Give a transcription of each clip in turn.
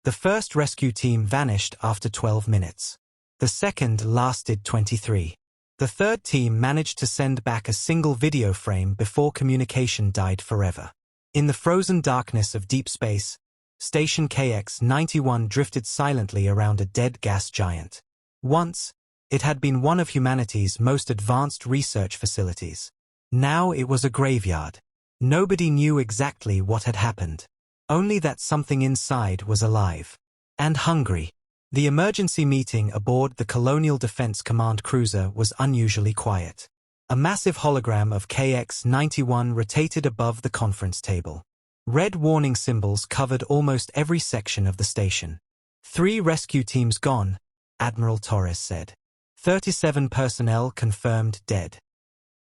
The first rescue team vanished after 12 minutes. The second lasted 23. The third team managed to send back a single video frame before communication died forever. In the frozen darkness of deep space, Station KX-91 drifted silently around a dead gas giant. Once, it had been one of humanity's most advanced research facilities. Now it was a graveyard. Nobody knew exactly what had happened. Only that something inside was alive. And hungry. The emergency meeting aboard the Colonial Defense Command cruiser was unusually quiet. A massive hologram of KX-91 rotated above the conference table. Red warning symbols covered almost every section of the station. 3 rescue teams gone, Admiral Torres said. 37 personnel confirmed dead.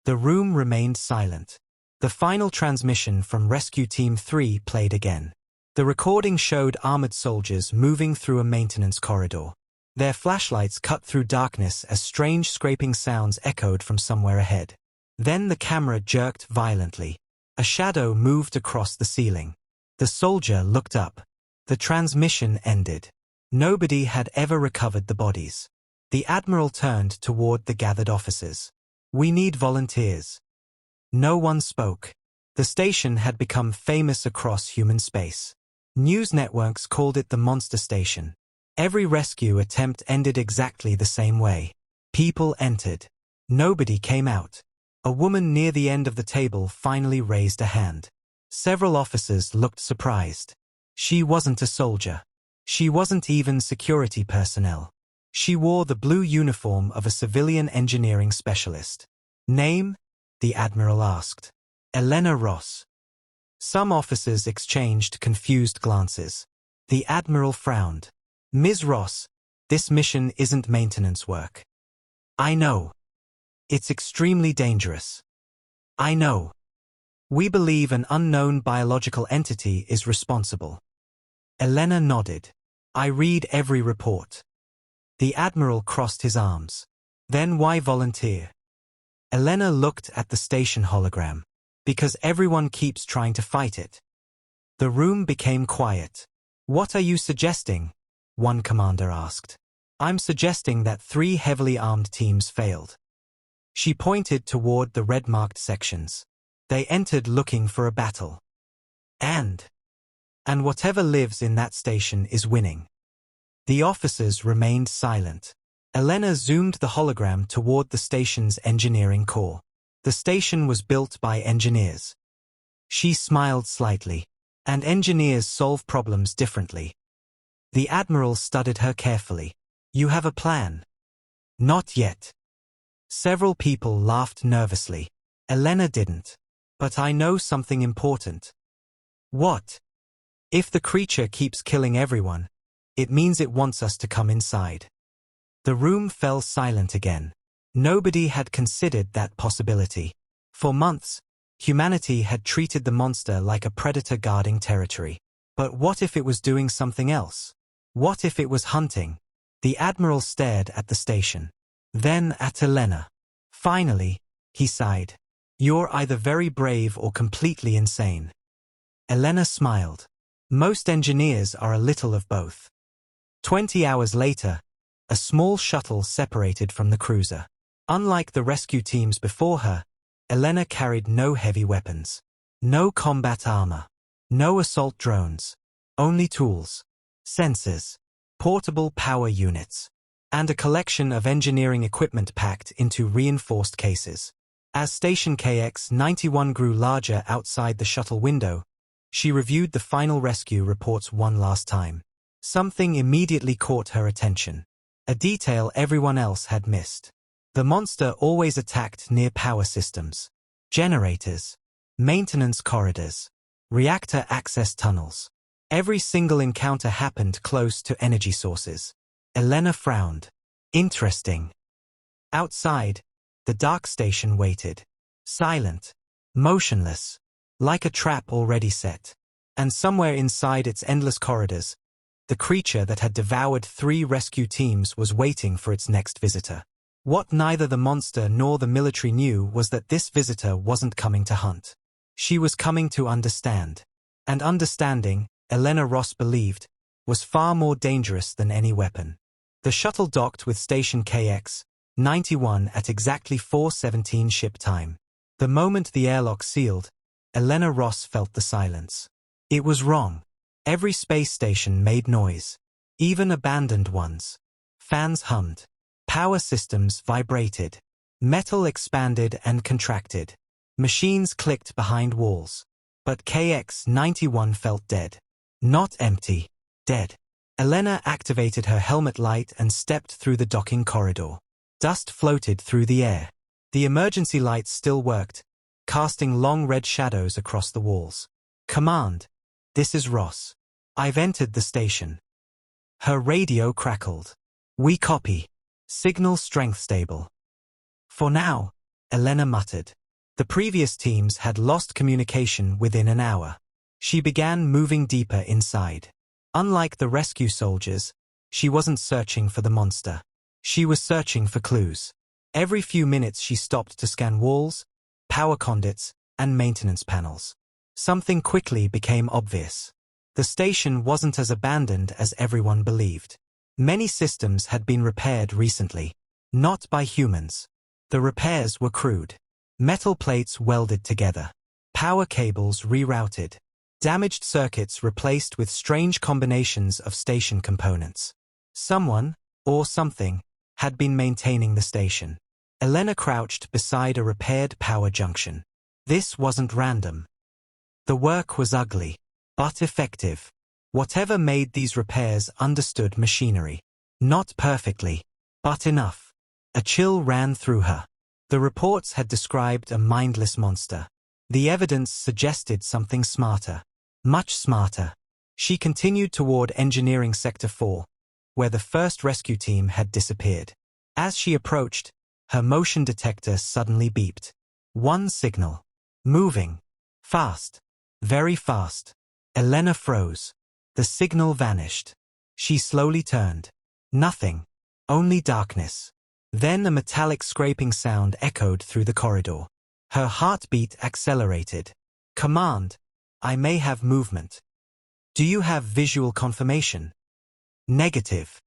The room remained silent. The final transmission from Rescue Team 3 played again. The recording showed armored soldiers moving through a maintenance corridor. Their flashlights cut through darkness as strange scraping sounds echoed from somewhere ahead. Then the camera jerked violently. A shadow moved across the ceiling. The soldier looked up. The transmission ended. Nobody had ever recovered the bodies. The Admiral turned toward the gathered officers. "We need volunteers." No one spoke. The station had become famous across human space. News networks called it the Monster Station. Every rescue attempt ended exactly the same way. People entered. Nobody came out. A woman near the end of the table finally raised a hand. Several officers looked surprised. She wasn't a soldier. She wasn't even security personnel. She wore the blue uniform of a civilian engineering specialist. "Name?" the Admiral asked. "Elena Ross." Some officers exchanged confused glances. The Admiral frowned. "Ms. Ross, this mission isn't maintenance work." "I know. It's extremely dangerous." "I know. We believe an unknown biological entity is responsible." Elena nodded. "I read every report." The Admiral crossed his arms. "Then why volunteer?" Elena looked at the station hologram. "Because everyone keeps trying to fight it." The room became quiet. "What are you suggesting?" one commander asked. "I'm suggesting that 3 heavily armed teams failed." She pointed toward the red-marked sections. "They entered looking for a battle. And whatever lives in that station is winning." The officers remained silent. Elena zoomed the hologram toward the station's engineering core. The station was built by engineers. She smiled slightly. And engineers solve problems differently. The Admiral studied her carefully. "You have a plan?" "Not yet." Several people laughed nervously. Elena didn't. "But I know something important." "What?" "If the creature keeps killing everyone, it means it wants us to come inside." The room fell silent again. Nobody had considered that possibility. For months, humanity had treated the monster like a predator guarding territory. But what if it was doing something else? What if it was hunting? The Admiral stared at the station. Then at Elena. "Finally," he sighed. "You're either very brave or completely insane." Elena smiled. "Most engineers are a little of both." 20 hours later, a small shuttle separated from the cruiser. Unlike the rescue teams before her, Elena carried no heavy weapons. No combat armor. No assault drones. Only tools. Sensors. Portable power units. And a collection of engineering equipment packed into reinforced cases. As Station KX-91 grew larger outside the shuttle window, she reviewed the final rescue reports one last time. Something immediately caught her attention. A detail everyone else had missed. The monster always attacked near power systems, generators, maintenance corridors, reactor access tunnels. Every single encounter happened close to energy sources. Elena frowned. Interesting. Outside, the dark station waited. Silent. Motionless. Like a trap already set. And somewhere inside its endless corridors, the creature that had devoured 3 rescue teams was waiting for its next visitor. What neither the monster nor the military knew was that this visitor wasn't coming to hunt. She was coming to understand. And understanding, Elena Ross believed, was far more dangerous than any weapon. The shuttle docked with station KX-91 at exactly 4:17 ship time. The moment the airlock sealed, Elena Ross felt the silence. It was wrong. Every space station made noise. Even abandoned ones. Fans hummed. Power systems vibrated. Metal expanded and contracted. Machines clicked behind walls. But KX-91 felt dead. Not empty. Dead. Elena activated her helmet light and stepped through the docking corridor. Dust floated through the air. The emergency lights still worked, casting long red shadows across the walls. Command. This is Ross. I've entered the station. Her radio crackled. We copy. Signal strength stable. For now, Elena muttered. The previous teams had lost communication within an hour. She began moving deeper inside. Unlike the rescue soldiers, she wasn't searching for the monster. She was searching for clues. Every few minutes she stopped to scan walls, power conduits, and maintenance panels. Something quickly became obvious. The station wasn't as abandoned as everyone believed. Many systems had been repaired recently. Not by humans. The repairs were crude. Metal plates welded together. Power cables rerouted. Damaged circuits replaced with strange combinations of station components. Someone, or something, had been maintaining the station. Elena crouched beside a repaired power junction. This wasn't random. The work was ugly, but effective. Whatever made these repairs understood machinery. Not perfectly, but enough. A chill ran through her. The reports had described a mindless monster. The evidence suggested something smarter. Much smarter. She continued toward Engineering Sector 4, where the first rescue team had disappeared. As she approached, her motion detector suddenly beeped. One signal. Moving. Fast. Very fast. Elena froze. The signal vanished. She slowly turned. Nothing. Only darkness. Then a metallic scraping sound echoed through the corridor. Her heartbeat accelerated. Command. I may have movement. Do you have visual confirmation? Negative.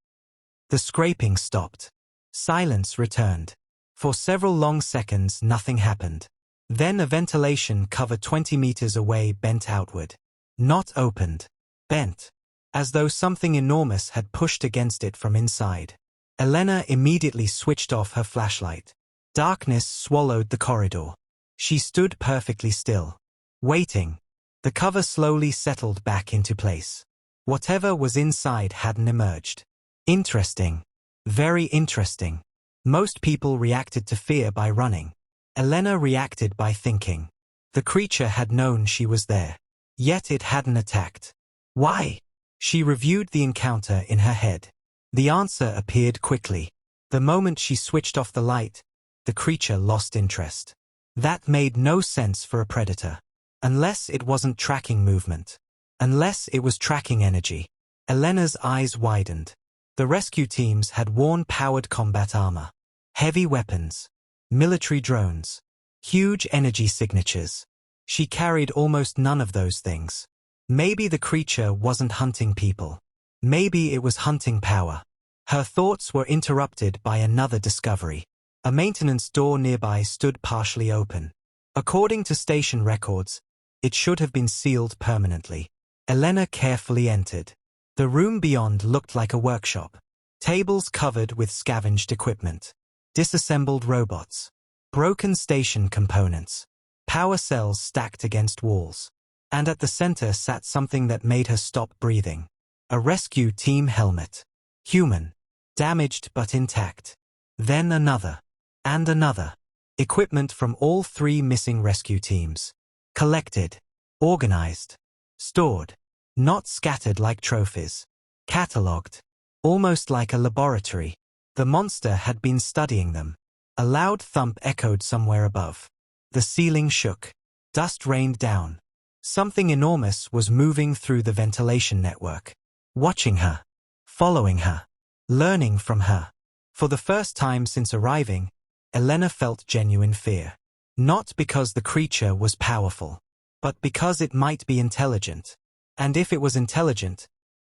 The scraping stopped. Silence returned. For several long seconds nothing happened. Then a ventilation cover 20 meters away bent outward. Not opened. Bent. As though something enormous had pushed against it from inside. Elena immediately switched off her flashlight. Darkness swallowed the corridor. She stood perfectly still. Waiting. The cover slowly settled back into place. Whatever was inside hadn't emerged. Interesting. Very interesting. Most people reacted to fear by running. Elena reacted by thinking. The creature had known she was there. Yet it hadn't attacked. Why? She reviewed the encounter in her head. The answer appeared quickly. The moment she switched off the light, the creature lost interest. That made no sense for a predator. Unless it wasn't tracking movement. Unless it was tracking energy. Elena's eyes widened. The rescue teams had worn powered combat armor. Heavy weapons. Military drones. Huge energy signatures. She carried almost none of those things. Maybe the creature wasn't hunting people. Maybe it was hunting power. Her thoughts were interrupted by another discovery. A maintenance door nearby stood partially open. According to station records, it should have been sealed permanently. Elena carefully entered. The room beyond looked like a workshop. Tables covered with scavenged equipment. Disassembled robots. Broken station components. Power cells stacked against walls. And at the center sat something that made her stop breathing. A rescue team helmet. Human. Damaged but intact. Then another. And another. Equipment from all three missing rescue teams. Collected. Organized. Stored. Not scattered like trophies. Catalogued. Almost like a laboratory. The monster had been studying them. A loud thump echoed somewhere above. The ceiling shook. Dust rained down. Something enormous was moving through the ventilation network. Watching her. Following her. Learning from her. For the first time since arriving, Elena felt genuine fear. Not because the creature was powerful, but because it might be intelligent. And if it was intelligent,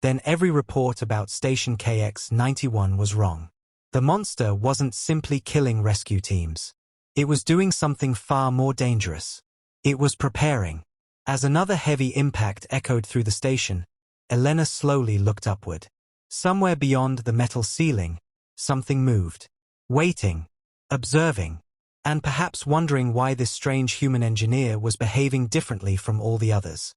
Then every report about Station KX-91 was wrong. The monster wasn't simply killing rescue teams. It was doing something far more dangerous. It was preparing. As another heavy impact echoed through the station, Elena slowly looked upward. Somewhere beyond the metal ceiling, something moved. Waiting, observing, and perhaps wondering why this strange human engineer was behaving differently from all the others.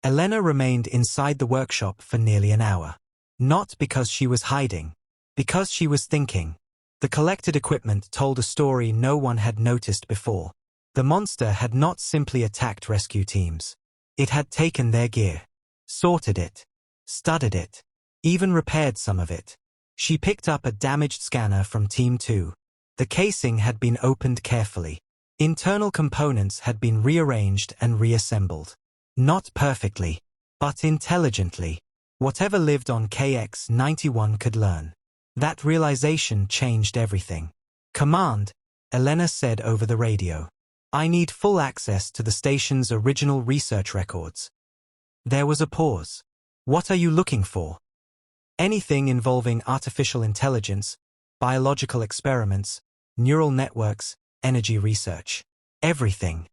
Elena remained inside the workshop for nearly an hour. Not because she was hiding, because she was thinking. The collected equipment told a story no one had noticed before. The monster had not simply attacked rescue teams. It had taken their gear, sorted it, studied it, even repaired some of it. She picked up a damaged scanner from Team 2. The casing had been opened carefully. Internal components had been rearranged and reassembled. Not perfectly, but intelligently. Whatever lived on KX-91 could learn. That realization changed everything. "Command," Elena said over the radio. "I need full access to the station's original research records." There was a pause. "What are you looking for?" "Anything involving artificial intelligence, biological experiments, neural networks, energy research. Everything."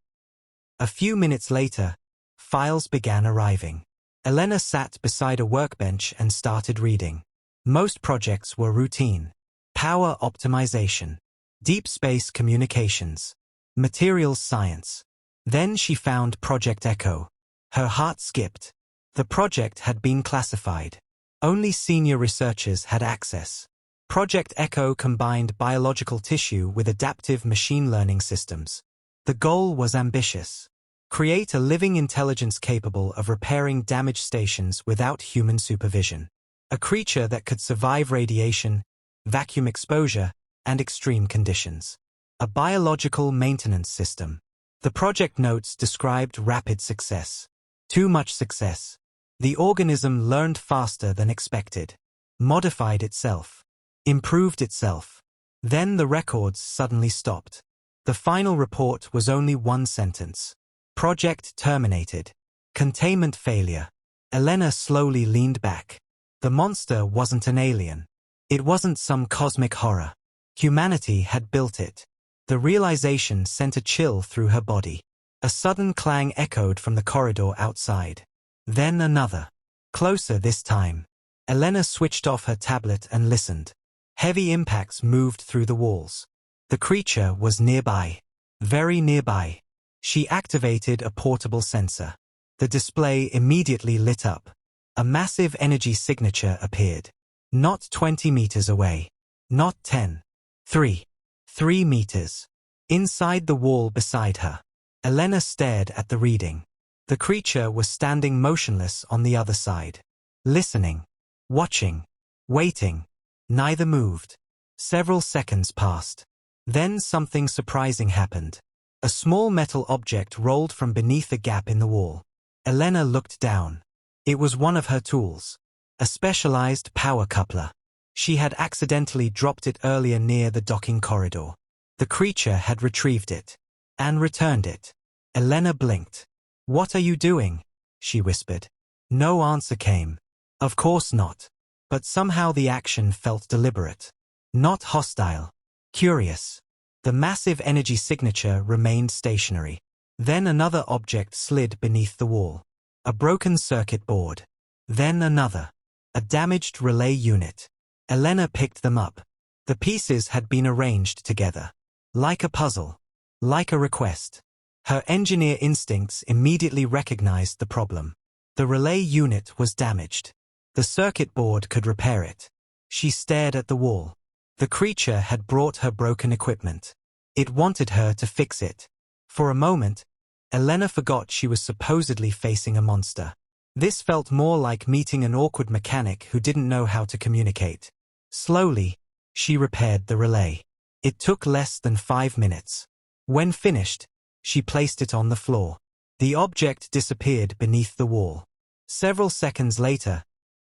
A few minutes later, files began arriving. Elena sat beside a workbench and started reading. Most projects were routine. Power optimization, deep space communications, materials science. Then she found Project Echo. Her heart skipped. The project had been classified. Only senior researchers had access. Project Echo combined biological tissue with adaptive machine learning systems. The goal was ambitious. Create a living intelligence capable of repairing damaged stations without human supervision. A creature that could survive radiation, vacuum exposure, and extreme conditions. A biological maintenance system. The project notes described rapid success. Too much success. The organism learned faster than expected. Modified itself. Improved itself. Then the records suddenly stopped. The final report was only one sentence. Project terminated. Containment failure. Elena slowly leaned back. The monster wasn't an alien. It wasn't some cosmic horror. Humanity had built it. The realization sent a chill through her body. A sudden clang echoed from the corridor outside. Then another. Closer this time. Elena switched off her tablet and listened. Heavy impacts moved through the walls. The creature was nearby. Very nearby. She activated a portable sensor. The display immediately lit up. A massive energy signature appeared. Not 20 meters away. Not 10. 3. 3 meters. Inside the wall beside her. Elena stared at the reading. The creature was standing motionless on the other side. Listening. Watching. Waiting. Neither moved. Several seconds passed. Then something surprising happened. A small metal object rolled from beneath a gap in the wall. Elena looked down. It was one of her tools. A specialized power coupler. She had accidentally dropped it earlier near the docking corridor. The creature had retrieved it. And returned it. Elena blinked. "What are you doing?" she whispered. No answer came. Of course not. But somehow the action felt deliberate. Not hostile. Curious. The massive energy signature remained stationary. Then another object slid beneath the wall. A broken circuit board. Then another. A damaged relay unit. Elena picked them up. The pieces had been arranged together. Like a puzzle. Like a request. Her engineer instincts immediately recognized the problem. The relay unit was damaged. The circuit board could repair it. She stared at the wall. The creature had brought her broken equipment. It wanted her to fix it. For a moment, Elena forgot she was supposedly facing a monster. This felt more like meeting an awkward mechanic who didn't know how to communicate. Slowly, she repaired the relay. It took less than 5 minutes. When finished, she placed it on the floor. The object disappeared beneath the wall. Several seconds later,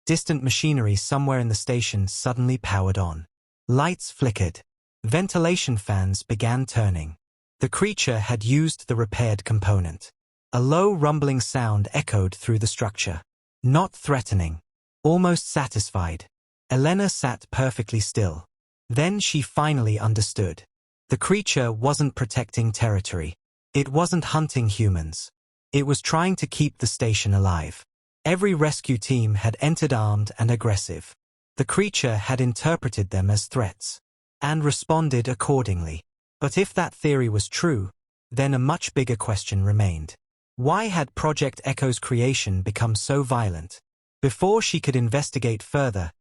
distant machinery somewhere in the station suddenly powered on. Lights flickered. Ventilation fans began turning. The creature had used the repaired component. A low rumbling sound echoed through the structure. Not threatening. Almost satisfied, Elena sat perfectly still. Then she finally understood. The creature wasn't protecting territory. It wasn't hunting humans. It was trying to keep the station alive. Every rescue team had entered armed and aggressive. The creature had interpreted them as threats and responded accordingly. But if that theory was true, then a much bigger question remained. Why had Project Echo's creation become so violent? Before she could investigate further,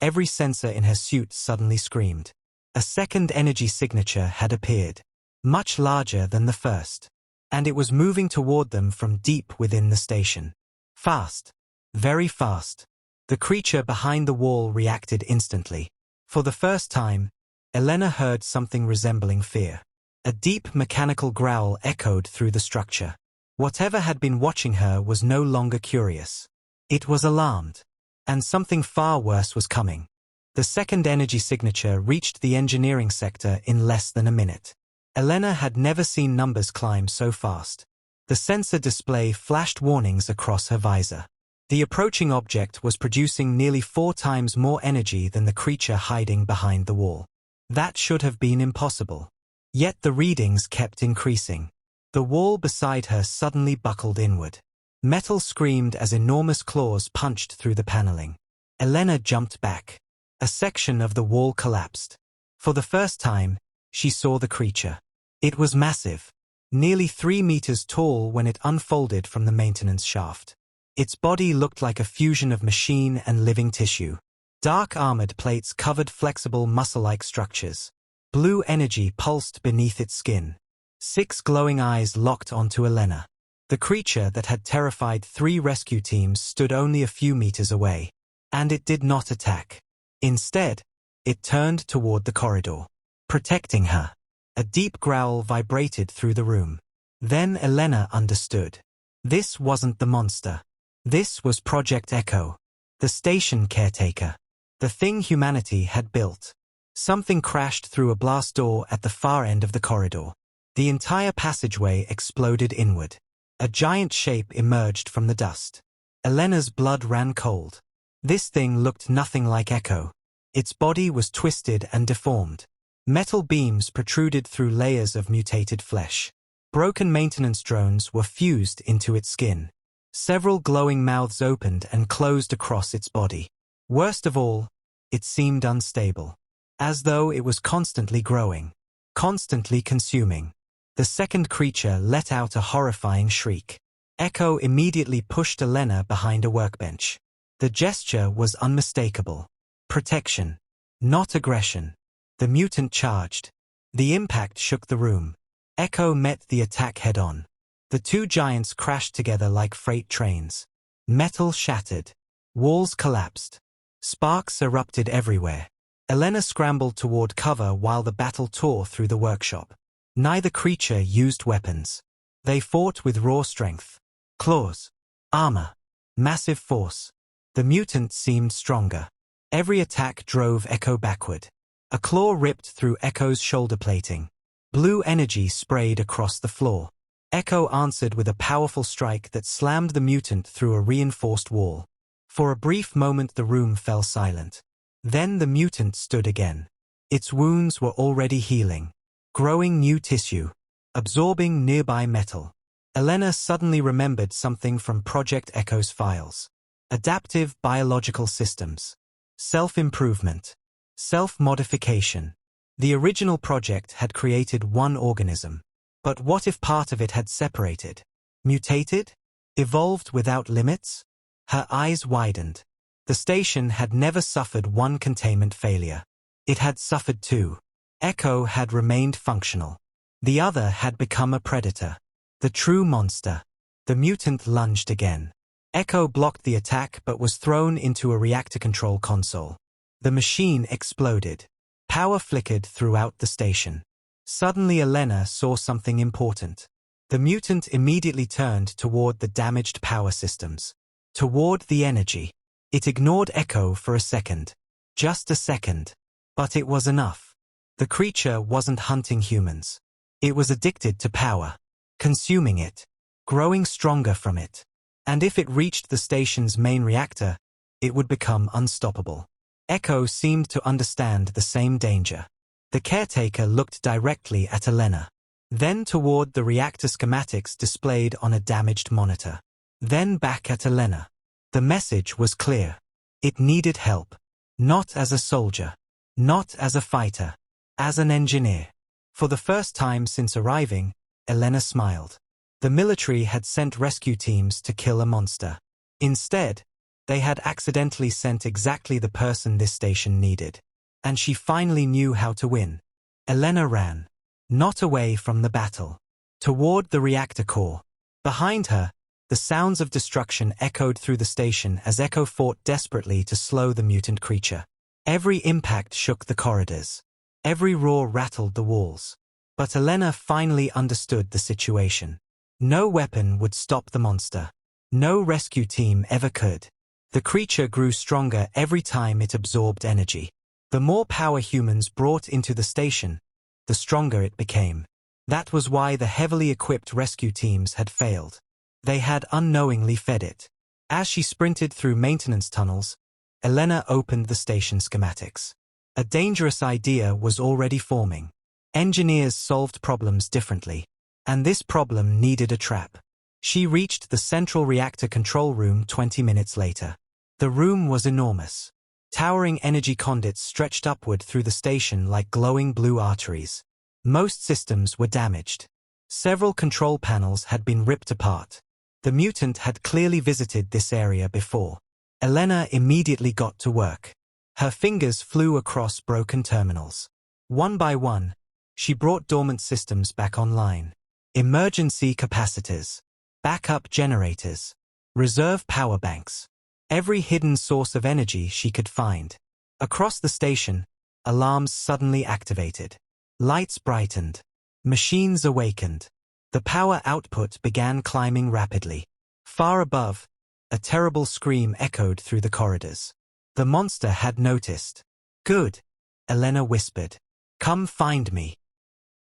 every sensor in her suit suddenly screamed. A second energy signature had appeared, much larger than the first, and it was moving toward them from deep within the station. Fast. Very fast. The creature behind the wall reacted instantly. For the first time, Elena heard something resembling fear. A deep mechanical growl echoed through the structure. Whatever had been watching her was no longer curious. It was alarmed. And something far worse was coming. The second energy signature reached the engineering sector in less than a minute. Elena had never seen numbers climb so fast. The sensor display flashed warnings across her visor. The approaching object was producing nearly 4 times more energy than the creature hiding behind the wall. That should have been impossible. Yet the readings kept increasing. The wall beside her suddenly buckled inward. Metal screamed as enormous claws punched through the paneling. Elena jumped back. A section of the wall collapsed. For the first time, she saw the creature. It was massive, nearly 3 meters tall when it unfolded from the maintenance shaft. Its body looked like a fusion of machine and living tissue. Dark armored plates covered flexible muscle-like structures. Blue energy pulsed beneath its skin. 6 glowing eyes locked onto Elena. The creature that had terrified 3 rescue teams stood only a few meters away. And it did not attack. Instead, it turned toward the corridor, protecting her. A deep growl vibrated through the room. Then Elena understood. This wasn't the monster. This was Project Echo, the station caretaker, the thing humanity had built. Something crashed through a blast door at the far end of the corridor. The entire passageway exploded inward. A giant shape emerged from the dust. Elena's blood ran cold. This thing looked nothing like Echo. Its body was twisted and deformed. Metal beams protruded through layers of mutated flesh. Broken maintenance drones were fused into its skin. Several glowing mouths opened and closed across its body. Worst of all, it seemed unstable. As though it was constantly growing. Constantly consuming. The second creature let out a horrifying shriek. Echo immediately pushed Elena behind a workbench. The gesture was unmistakable. Protection. Not aggression. The mutant charged. The impact shook the room. Echo met the attack head-on. The 2 giants crashed together like freight trains. Metal shattered. Walls collapsed. Sparks erupted everywhere. Elena scrambled toward cover while the battle tore through the workshop. Neither creature used weapons. They fought with raw strength. Claws. Armor. Massive force. The mutant seemed stronger. Every attack drove Echo backward. A claw ripped through Echo's shoulder plating. Blue energy sprayed across the floor. Echo answered with a powerful strike that slammed the mutant through a reinforced wall. For a brief moment the room fell silent. Then the mutant stood again. Its wounds were already healing. Growing new tissue. Absorbing nearby metal. Elena suddenly remembered something from Project Echo's files. Adaptive biological systems. Self-improvement. Self-modification. The original project had created one organism. But what if part of it had separated? Mutated? Evolved without limits? Her eyes widened. The station had never suffered one containment failure. It had suffered 2. Echo had remained functional. The other had become a predator. The true monster. The mutant lunged again. Echo blocked the attack but was thrown into a reactor control console. The machine exploded. Power flickered throughout the station. Suddenly Elena saw something important. The mutant immediately turned toward the damaged power systems. Toward the energy. It ignored Echo for a second. Just a second. But it was enough. The creature wasn't hunting humans. It was addicted to power. Consuming it. Growing stronger from it. And if it reached the station's main reactor, it would become unstoppable. Echo seemed to understand the same danger. The caretaker looked directly at Elena, then toward the reactor schematics displayed on a damaged monitor. Then back at Elena. The message was clear. It needed help. Not as a soldier. Not as a fighter. As an engineer. For the first time since arriving, Elena smiled. The military had sent rescue teams to kill a monster. Instead, they had accidentally sent exactly the person this station needed. And she finally knew how to win. Elena ran. Not away from the battle. Toward the reactor core. Behind her, the sounds of destruction echoed through the station as Echo fought desperately to slow the mutant creature. Every impact shook the corridors. Every roar rattled the walls. But Elena finally understood the situation. No weapon would stop the monster. No rescue team ever could. The creature grew stronger every time it absorbed energy. The more power humans brought into the station, the stronger it became. That was why the heavily equipped rescue teams had failed. They had unknowingly fed it. As she sprinted through maintenance tunnels, Elena opened the station schematics. A dangerous idea was already forming. Engineers solved problems differently, and this problem needed a trap. She reached the central reactor control room 20 minutes later. The room was enormous. Towering energy conduits stretched upward through the station like glowing blue arteries. Most systems were damaged. Several control panels had been ripped apart. The mutant had clearly visited this area before. Elena immediately got to work. Her fingers flew across broken terminals. One by one, she brought dormant systems back online. Emergency capacitors, backup generators, reserve power banks. Every hidden source of energy she could find. Across the station, alarms suddenly activated. Lights brightened. Machines awakened. The power output began climbing rapidly. Far above, a terrible scream echoed through the corridors. The monster had noticed. "Good," Elena whispered. "Come find me."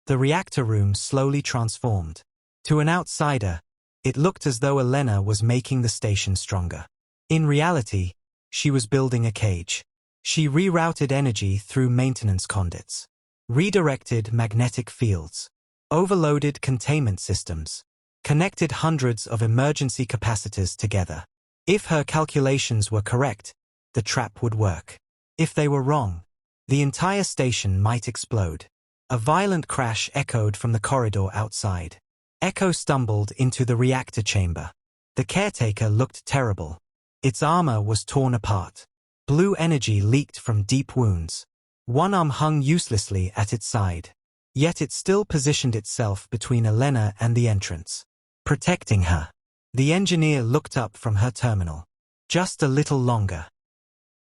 The reactor room slowly transformed. To an outsider, it looked as though Elena was making the station stronger. In reality, she was building a cage. She rerouted energy through maintenance conduits, redirected magnetic fields, overloaded containment systems, connected hundreds of emergency capacitors together. If her calculations were correct, the trap would work. If they were wrong, the entire station might explode. A violent crash echoed from the corridor outside. Echo stumbled into the reactor chamber. The caretaker looked terrible. Its armor was torn apart. Blue energy leaked from deep wounds. One arm hung uselessly at its side. Yet it still positioned itself between Elena and the entrance, protecting her. The engineer looked up from her terminal. Just a little longer.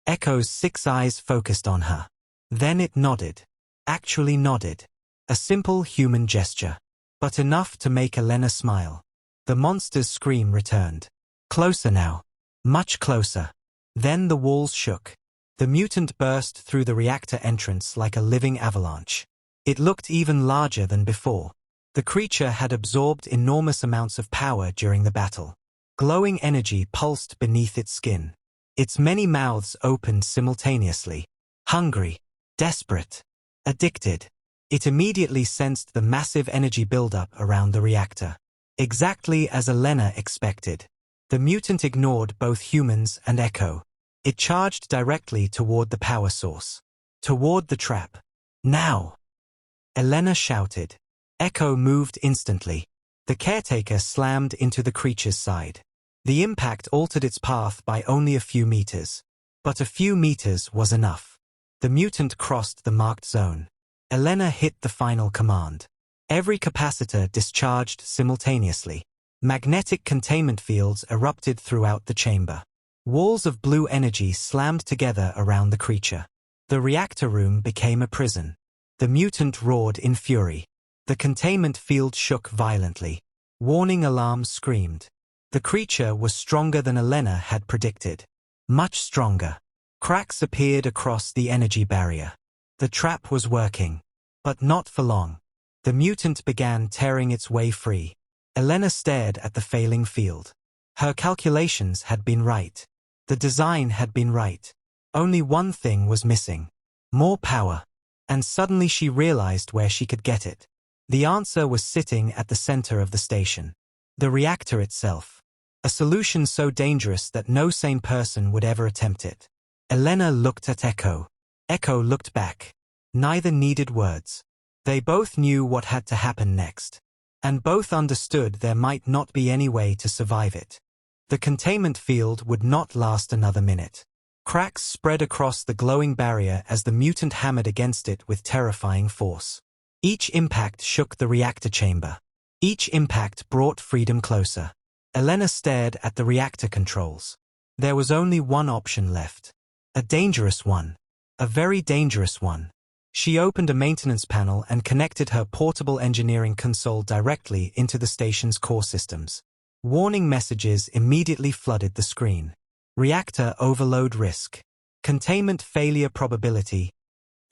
Echo's 6 eyes focused on her. Then it nodded. Actually nodded. A simple human gesture. But enough to make Elena smile. The monster's scream returned. Closer now. Much closer. Then the walls shook. The mutant burst through the reactor entrance like a living avalanche. It looked even larger than before. The creature had absorbed enormous amounts of power during the battle. Glowing energy pulsed beneath its skin. Its many mouths opened simultaneously. Hungry, desperate, addicted. It immediately sensed the massive energy buildup around the reactor. Exactly as Elena expected. The mutant ignored both humans and Echo. It charged directly toward the power source. Toward the trap. Now! Elena shouted. Echo moved instantly. The caretaker slammed into the creature's side. The impact altered its path by only a few meters. But a few meters was enough. The mutant crossed the marked zone. Elena hit the final command. Every capacitor discharged simultaneously. Magnetic containment fields erupted throughout the chamber. Walls of blue energy slammed together around the creature. The reactor room became a prison. The mutant roared in fury. The containment field shook violently. Warning alarms screamed. The creature was stronger than Elena had predicted. Much stronger. Cracks appeared across the energy barrier. The trap was working. But not for long. The mutant began tearing its way free. Elena stared at the failing field. Her calculations had been right. The design had been right. Only one thing was missing. More power. And suddenly she realized where she could get it. The answer was sitting at the center of the station. The reactor itself. A solution so dangerous that no sane person would ever attempt it. Elena looked at Echo. Echo looked back. Neither needed words. They both knew what had to happen next. And both understood there might not be any way to survive it. The containment field would not last another minute. Cracks spread across the glowing barrier as the mutant hammered against it with terrifying force. Each impact shook the reactor chamber. Each impact brought freedom closer. Elena stared at the reactor controls. There was only one option left. A dangerous one. A very dangerous one. She opened a maintenance panel and connected her portable engineering console directly into the station's core systems. Warning messages immediately flooded the screen. Reactor overload risk. Containment failure probability,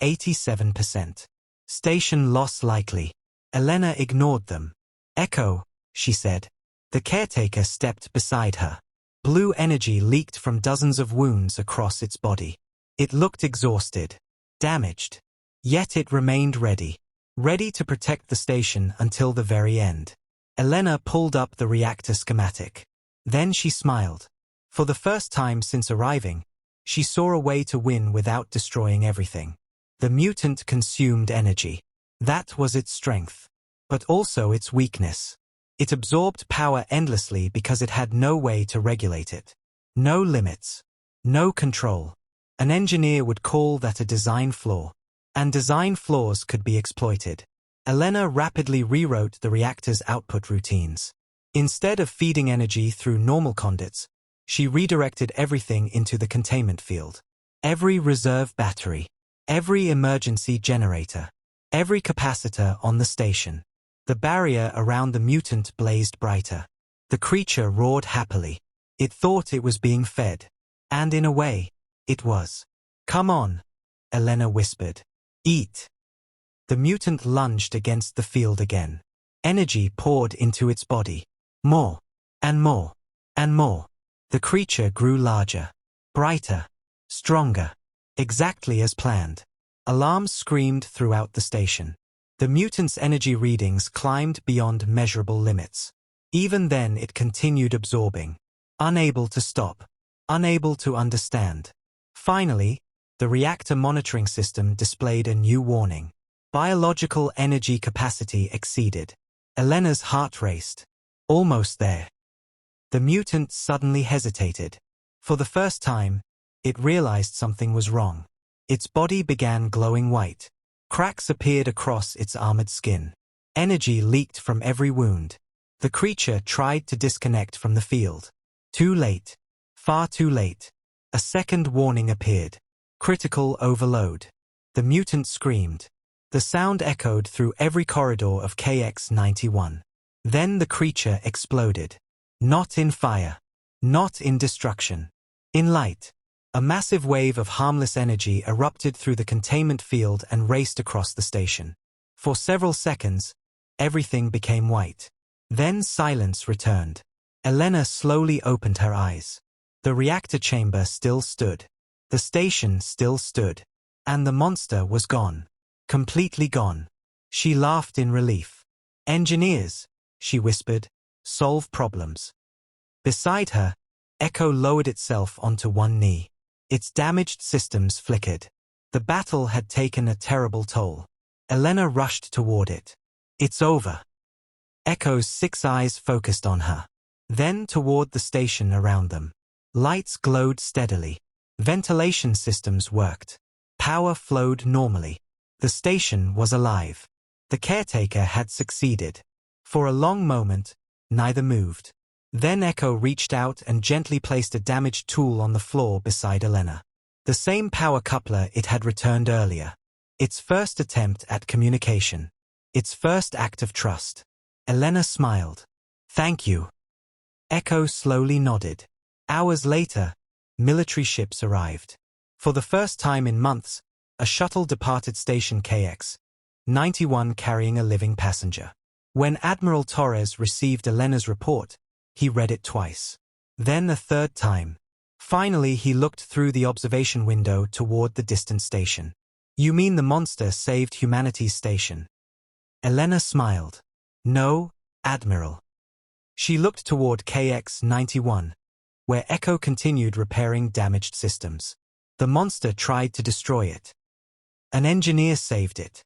87%. Station loss likely. Elena ignored them. Echo, she said. The caretaker stepped beside her. Blue energy leaked from dozens of wounds across its body. It looked exhausted. Damaged. Yet it remained ready. Ready to protect the station until the very end. Elena pulled up the reactor schematic. Then she smiled. For the first time since arriving, she saw a way to win without destroying everything. The mutant consumed energy. That was its strength. But also its weakness. It absorbed power endlessly because it had no way to regulate it. No limits. No control. An engineer would call that a design flaw. And design flaws could be exploited. Elena rapidly rewrote the reactor's output routines. Instead of feeding energy through normal conduits, she redirected everything into the containment field. Every reserve battery. Every emergency generator. Every capacitor on the station. The barrier around the mutant blazed brighter. The creature roared happily. It thought it was being fed. And in a way, it was. Come on, Elena whispered. Eat. The mutant lunged against the field again. Energy poured into its body. More. And more. And more. The creature grew larger. Brighter. Stronger. Exactly as planned. Alarms screamed throughout the station. The mutant's energy readings climbed beyond measurable limits. Even then it continued absorbing. Unable to stop. Unable to understand. Finally, the reactor monitoring system displayed a new warning. Biological energy capacity exceeded. Elena's heart raced. Almost there. The mutant suddenly hesitated. For the first time, it realized something was wrong. Its body began glowing white. Cracks appeared across its armored skin. Energy leaked from every wound. The creature tried to disconnect from the field. Too late. Far too late. A second warning appeared. Critical overload. The mutant screamed. The sound echoed through every corridor of KX-91. Then the creature exploded. Not in fire. Not in destruction. In light. A massive wave of harmless energy erupted through the containment field and raced across the station. For several seconds, everything became white. Then silence returned. Elena slowly opened her eyes. The reactor chamber still stood. The station still stood. And the monster was gone. Completely gone. She laughed in relief. Engineers, she whispered, solve problems. Beside her, Echo lowered itself onto one knee. Its damaged systems flickered. The battle had taken a terrible toll. Elena rushed toward it. It's over. Echo's 6 eyes focused on her. Then toward the station around them. Lights glowed steadily. Ventilation systems worked. Power flowed normally. The station was alive. The caretaker had succeeded. For a long moment, neither moved. Then Echo reached out and gently placed a damaged tool on the floor beside Elena. The same power coupler it had returned earlier. Its first attempt at communication. Its first act of trust. Elena smiled. Thank you. Echo slowly nodded. Hours later, military ships arrived. For the first time in months, a shuttle departed station KX-91 carrying a living passenger. When Admiral Torres received Elena's report, he read it twice. Then a third time. Finally, he looked through the observation window toward the distant station. You mean the monster saved humanity's station? Elena smiled. No, Admiral. She looked toward KX-91, where Echo continued repairing damaged systems. The monster tried to destroy it. An engineer saved it.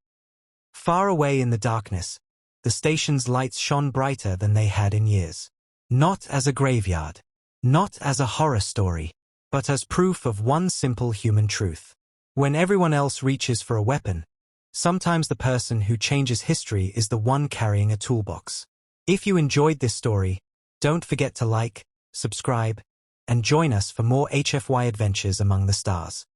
Far away in the darkness, the station's lights shone brighter than they had in years. Not as a graveyard, not as a horror story, but as proof of one simple human truth. When everyone else reaches for a weapon, sometimes the person who changes history is the one carrying a toolbox. If you enjoyed this story, don't forget to like, subscribe, and join us for more HFY adventures among the stars.